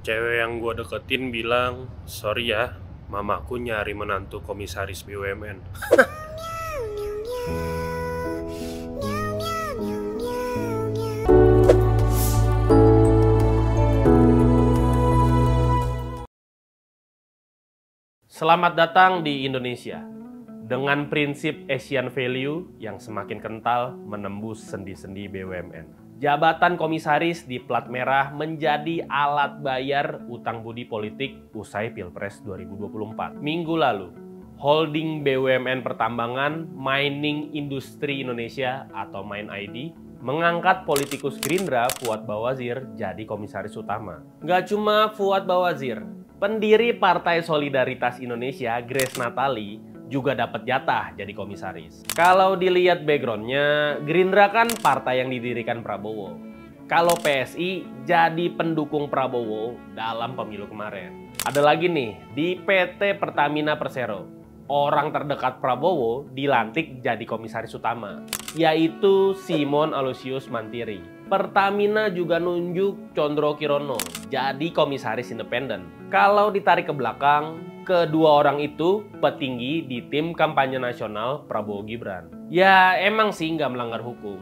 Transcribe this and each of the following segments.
Cewek yang gue deketin bilang, sorry ya, mamaku nyari menantu komisaris BUMN. Selamat datang di Indonesia. Dengan prinsip Asian value yang semakin kental menembus sendi-sendi BUMN. Jabatan komisaris di plat merah menjadi alat bayar utang budi politik usai Pilpres 2024. Minggu lalu, holding BUMN Pertambangan Mining Industri Indonesia atau MIND mengangkat politikus Gerindra Fuad Bawazir jadi komisaris utama. Nggak cuma Fuad Bawazir, pendiri Partai Solidaritas Indonesia Grace Natali juga dapat jatah jadi komisaris. Kalau dilihat backgroundnya, Gerindra kan partai yang didirikan Prabowo. Kalau PSI jadi pendukung Prabowo dalam pemilu kemarin. Ada lagi nih, di PT Pertamina Persero, orang terdekat Prabowo dilantik jadi komisaris utama, yaitu Simon Aloysius Mantiri. Pertamina juga nunjuk Condro Kirono jadi komisaris independen. Kalau ditarik ke belakang, kedua orang itu petinggi di tim kampanye nasional Prabowo Gibran. Ya emang sih nggak melanggar hukum.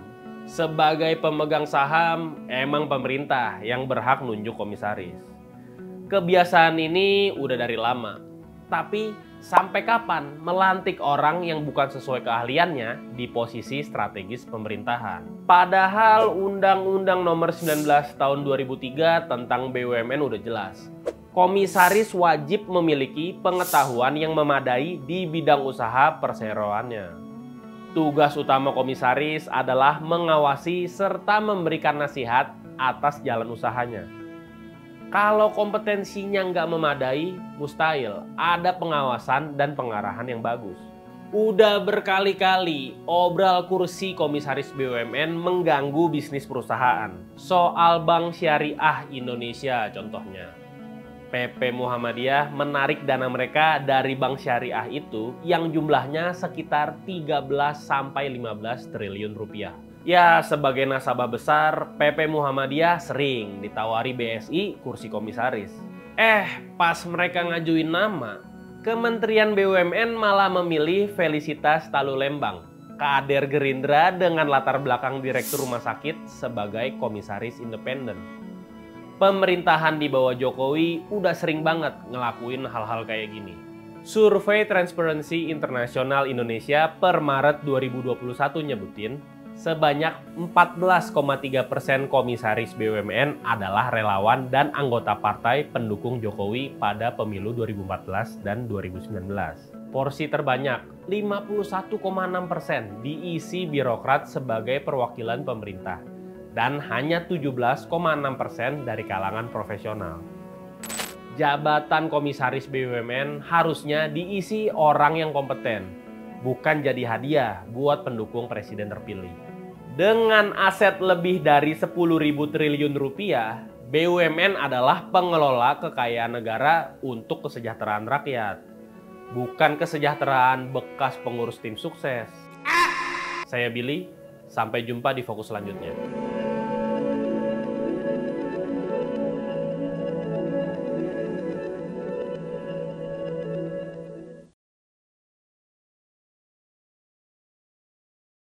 Sebagai pemegang saham, emang pemerintah yang berhak nunjuk komisaris. Kebiasaan ini udah dari lama. Tapi sampai kapan melantik orang yang bukan sesuai keahliannya di posisi strategis pemerintahan? Padahal Undang-Undang Nomor 19 Tahun 2003 tentang BUMN udah jelas. Komisaris wajib memiliki pengetahuan yang memadai di bidang usaha perseroannya. Tugas utama komisaris adalah mengawasi serta memberikan nasihat atas jalan usahanya. Kalau kompetensinya nggak memadai, mustahil ada pengawasan dan pengarahan yang bagus. Udah berkali-kali obral kursi komisaris BUMN mengganggu bisnis perusahaan. Soal Bank Syariah Indonesia contohnya. PP Muhammadiyah menarik dana mereka dari bank syariah itu yang jumlahnya sekitar 13–15 triliun rupiah. Ya, sebagai nasabah besar, PP Muhammadiyah sering ditawari BSI kursi komisaris. Pas mereka ngajuin nama, Kementerian BUMN malah memilih Felicitas Talulembang, kader Gerindra dengan latar belakang direktur rumah sakit sebagai komisaris independen. Pemerintahan di bawah Jokowi udah sering banget ngelakuin hal-hal kayak gini. Survei Transparency International Indonesia per Maret 2021 nyebutin sebanyak 14,3% komisaris BUMN adalah relawan dan anggota partai pendukung Jokowi pada pemilu 2014 dan 2019. Porsi terbanyak 51,6% diisi birokrat sebagai perwakilan pemerintah. Dan hanya 17,6% dari kalangan profesional. Jabatan komisaris BUMN harusnya diisi orang yang kompeten, bukan jadi hadiah buat pendukung presiden terpilih. Dengan aset lebih dari 10.000 triliun rupiah, BUMN adalah pengelola kekayaan negara untuk kesejahteraan rakyat, bukan kesejahteraan bekas pengurus tim sukses. Saya Billy, sampai jumpa di fokus selanjutnya.